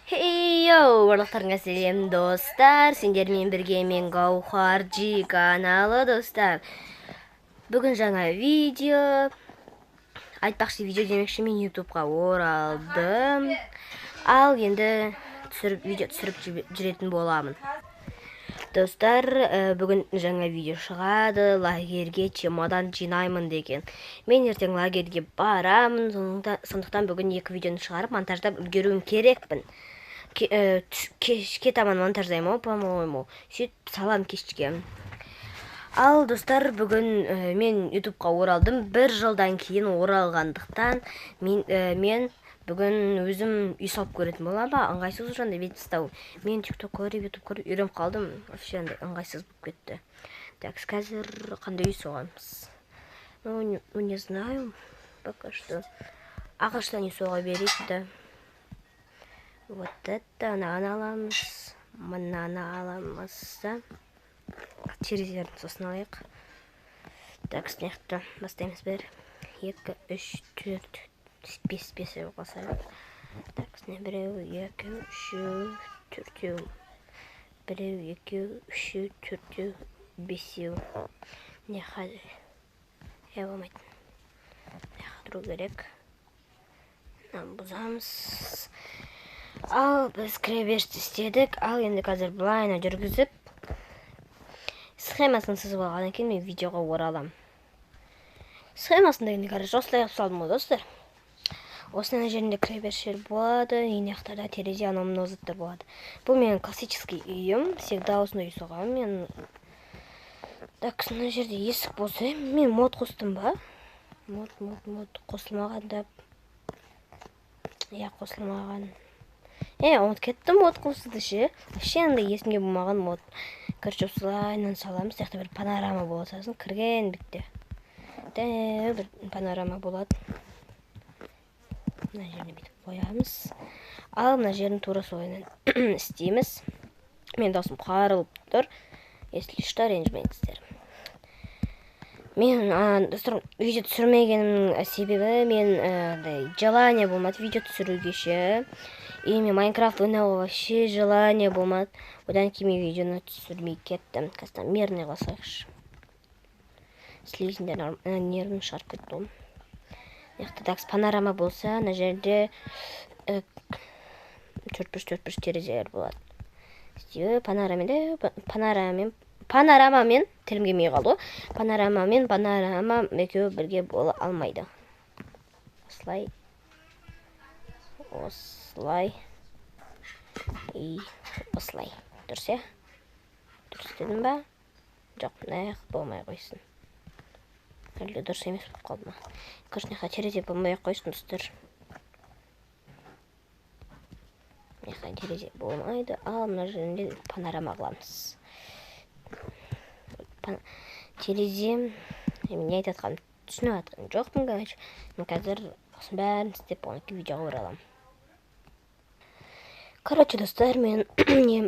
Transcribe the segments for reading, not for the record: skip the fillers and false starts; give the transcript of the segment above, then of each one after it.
Йоу, барлықтарыңа сәлем достар. Сендермен бірге мен Гаухар G каналы достар. Бүгін жаңа видео. Айтпақшы видео демекші мен ютубқа оралдым. Ал енді видео түсіріп жүретін боламын. Достар, бүгін жаңа видео шығады. Лагерге чемодан жинаймын деген. Мен ертең лагерге барамын. Сондықтан бүгін екі видеоны шығарып монтаждап үлгеруім керекпін. Кешке таман монтаждаймын, по-моему. Сөйтіп салам кешке. Ал достар, бүгін мен ютубқа оралдым. Бір жылдан кейін оралғандықтан мен бүгін өзім үй салып көретін боламын ба? Ыңғайсыз жандай бет ұстау. Мен тикток көріп, ютуб көріп үйреніп қалдым. Вообще ыңғайсыз болып кетті. Так, қазір қандай үй соғамыз? Ну, не знаю. Пока что. Ағаштан үй соға берейді. Вот это ананы аламыз. Мынаны аламыз. Терезелерді сосын алайық. Так, снеқты бастаймыз. 1, 2, 3, 4, 5 қосайық. Так, снег 1, 2, 3, 4. 1, 2, 3, 4, 5. Не қадыр. Болмайды. Қадыру керек. Бұзамыз. Ал біз кіреберісті істедік. Ал енді қазір былайына жүргізіп схемасын сызып алғаннан кейін мен видеоға оралам. Схемасын дегенде қараш осылай қылып салдым ғой достар. Осының жерінде кіреберіс болады, енияқтарда терезе анау заттар болады. Бұл менің классический үйім. Всегда осындай үй соғамын мен. Так, мына жерде есік болса, мен мод қостым ба? Мод қосылмаған да. Қосылмаған. Ұмытып кеттім мод қосылды ше. Вообще андай есімге болмаған мод. Короче, осылайынан саламыз. Сияқты бір панорама болады сосын кірген бітті. Бір панорама болады. Мына жеріне бүйтіп қоямыз. Ал мына жерін тура солайынан істейміз. Мен даусым қарылып тұр. Если что, ренжімеңіздер. Мен достар видео түсірмегенім себебі мен желание болмады видео түсіруге ше. И мен Майнкрафт ойнауға вообще желание болмады. Одан кейін мен видеоны түсірмей кеттім. Қазір мерный қосайықшы. Слизінде нервім шығарып кетті. Яқты дақс панорама болса, ана жерде 4x4 терезелер болады. Панорамамен тілім келмей қалды. Панорамамен панорама екеуі бірге бола алмайды. Осылай и осылай. Дұрыс е? Дұрыс дедім ба? Жоқ, наяқ болмай қойсын. Әлі дұрыс емес болып қалды ма? Көршінеқа терезе болмай қойсын достар. Неқа терезе болмайды. Ал мына жерінде панорама қыламыз. Терезе не айтатқанын түсініп атқан жоқпын короче. Мен қазір осының бәрін істеп одан кейін видеоға ораламын. Короче, достар, мен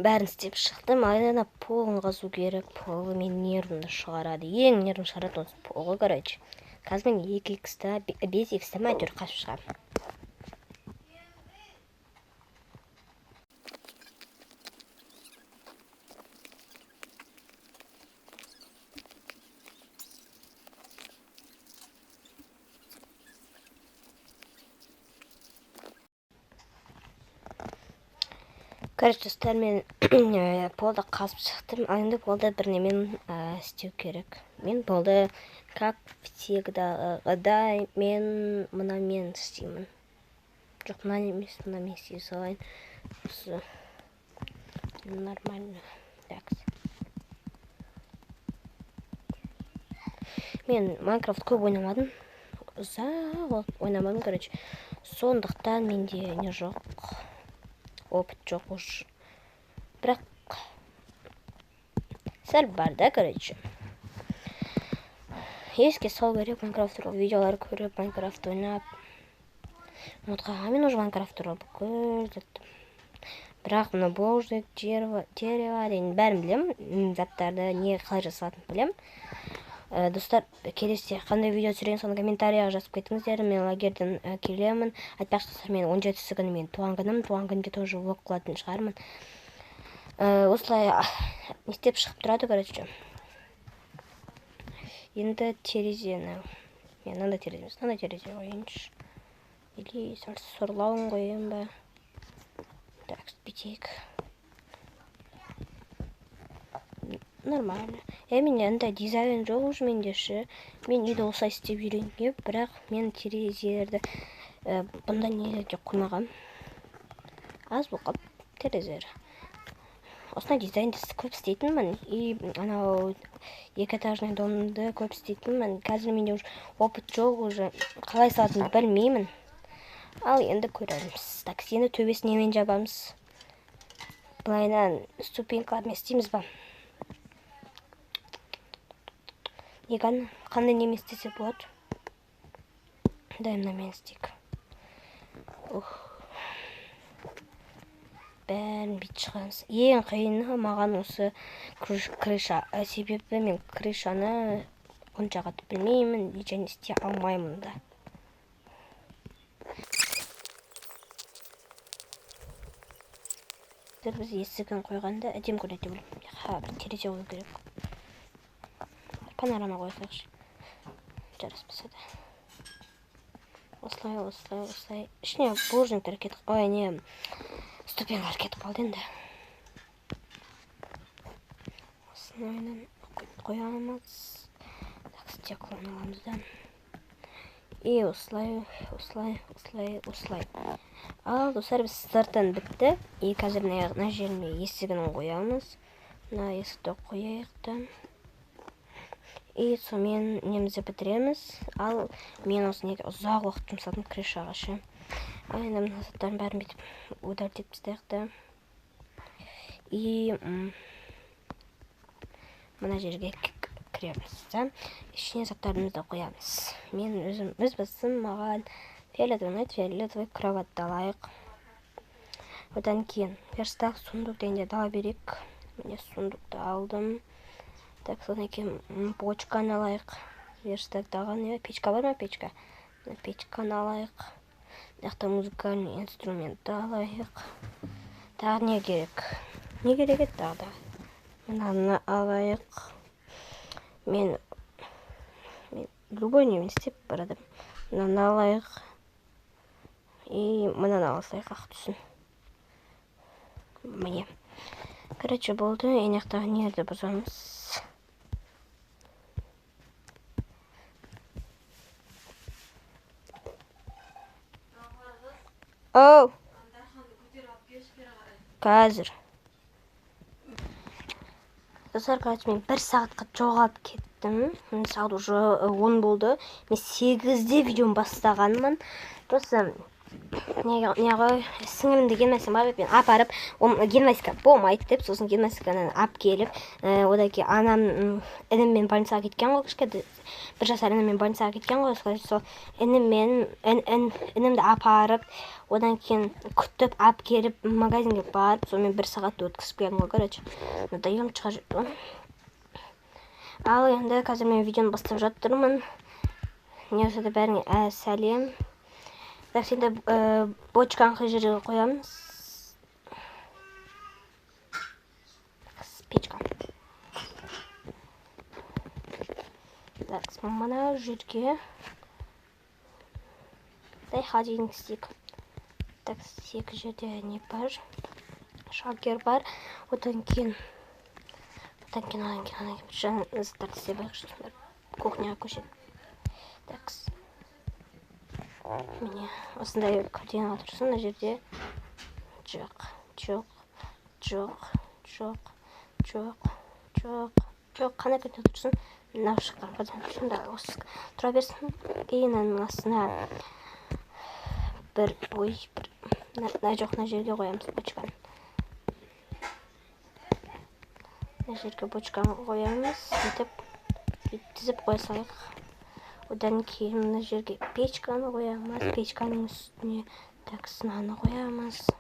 бәрін істеп шықтым. Айдана полын қазу керек. Полы мен нервімді шығарады. Ең нервім шығарады осы полы, короче. Қазір мен 2x'та, 5x'та ма әйтеуір қашып шығамын. Короче, достар, мен полды қазып шықтым. Енді полды бір немен істеу керек. Мен полды, как всегда, мен мұнамен істеймін. Жоқ, мұна емес, мұнамен істей салайын. Осы нормально. Мен Майнкрафт көп ойнамадым. Ұзақ ойнамадым, короче. Сондықтан менде не жоқ. Опыт жоқ уж. Бірақ сәл бар да, короче. Еске сау керек Майнкрафт туралы видеолар көріп, Майнкрафт ойнап. Ұмытқа мен уже Майнкрафт туралы көрдім. Бірақ мына бождық, дерево деген бәрін білем. Заттарды не қалай жасалатынын білем. Достар, келесі қандай видео түсірген соны комментарияға жазып кетіңіздер. Мен лагерьден келемін. Айтпақшы достар, мен 17-сі күні мен туған күнге тоже влог қылатын шығармын. Осылай не істеп шығып тұрады, короче. Енді терезені мен мынандай терезе қояйыншы. Или сорлауын қояйын ба. Так, бүйтейік. Нормально. Мен андай дизайн жоқ уже менде ше. Мен үйде осылай істеп үйренгем, бірақ мен терезелерді бұндай нелерге қоймағам. Аз болып терезелер. Осындай дизайнды көп істейтінмін. И анау екіэтажный домды көп істейтінмін. Қазір менде уже опыт жоқ, уже қалай салатынымды білмеймін. Ал енді көреміз. Так, енді төбесін немен жабамыз? Былайынан ступенькалармен істейміз ба? Еган, қандай немен істесе болады? Дайымнамен істейік. Бәрін бит шығамыз. Ең қиыны маған осы крыша. Себебі мен крышаны онша қатты білмеймін, және істей алмаймын да. Біз есігін қойғанда әдем көреді деп ойлаймын. Бір терезе қою керек. Панорама қойсақшы. Жараспаса да. Осылай. Ішіне булыжниктер кетіп, ступенькалар кетіп қалды енді. Осылайынан қоямыз. Так, стеклоны аламыз да. И осылай. Ал, достар, біз сыртын бітті. И қазір мына жеріне есігін қоямыз. Мына есікті қояйық та. И сонымен немізді бітіреміз. Ал, мен осы неге ұзақ уақыт жұмсадым крышаға ше. Енді мына заттарын бәрін бітіп удалить етіп тастайық та. И мына жерге кіреміз да. Ішіне заттарымызды қоямыз. Өз басым маған фиолетовый кроватты алайық. Одан кейін верстак, сундук дегенде дала берейік. Мен сундукты алдым. Так, содан кейін почканы алайық. Верстактағы печка бар ма? Печканы алайық. Яқта музыкальный инструментті алайық. Тағы не керек? Не керек еді тағы да? Мынаны алайық. Мен любой немен істеп барадым. Мынаны алайық. И мынаны алсайық ақ түсін. Міне. Короче, болды. Енақтағы нерді бұзамыз. Оу! Қазір. Достар, мен 1 сағатқа жоғалып кеттім. Сағат уже 10 болды. Мен 8-де видеоны бастағанмын. Просто неғой сіңілімді гимнастикаға мен апарып, гимнастика болмайды деп, сосын гимнастиканы ап келіп, одан кейін анам ініммен больницаға кеткен ғой, кішкентай 1 жасар ініммен больницаға кеткен ғой, сол інімді апарып, одан кейін күтіп ап келіп магазинге барып, сонымен 1 сағатты өткізіп келген ғой, короче. Надоем шыға жүрді. Ал енді қазір мен видеоны бастап жатырмын. Не болса да бәріңе сәлем. Так, енді бочканы қай жерге қоямыз? Печка. Так, мына жерге холодильник істейік. Так, 2 жерде не бар? Шалгер бар. Одан кейін жаңа заттарды істеп байқшы. Кухняға көшеді. Так, міне осындай картинаға тұрсын, мына жерде жоқ, қандай картина тұрсын, мынау шыққан картина тұрсын, да осы тұра берсін. Кейіннің астына мына жерге қоямыз бочканы. Мына жерге бочканы қоямыз, тізіп қоя салайық. Одан кейін мына жерге печканы қоямыз, печканың үстіне так сынаны қоямыз.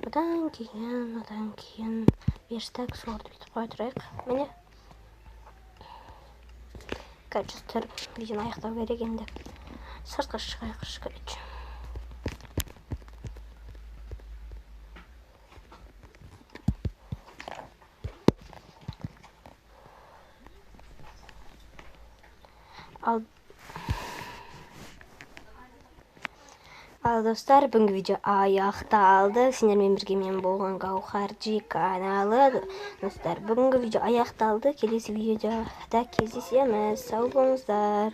Одан кейін верстак соларды бүйтіп қоя тұрайық. Міне. Короче, достар, видеоны аяқтау керек енді. Сыртқа шығайық, короче. Ал достар, бүгінгі видео аяқталды. Сендермен бірге мен болған Гаухар G каналы. Достар, бүгінгі видео аяқталды. Келесі видеода кездесеміз. Сау болыңыздар.